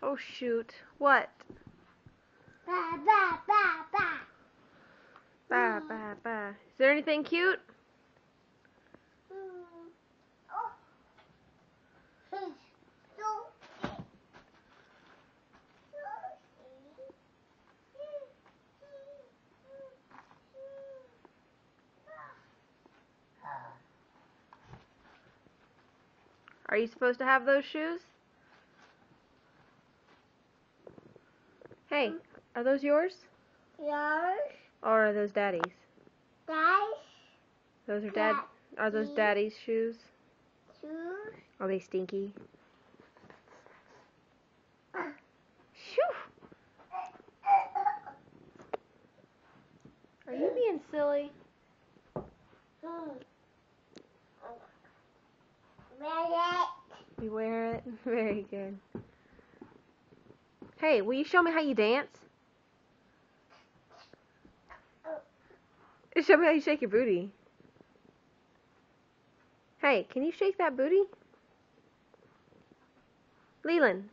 Oh shoot. What? Ba ba ba ba. Ba ba ba. Is there anything cute? Oh. He's so Are you supposed to have those shoes? Hey, are those yours? yours. Or are those Daddy's? Guys, Those are Are those Daddy's shoes? shoes. Are they stinky? Shoo! Are you being silly? Wear it. You wear it? Very good. Hey, will you show me how you dance? Show me how you shake your booty. Hey, can you shake that booty? Leland.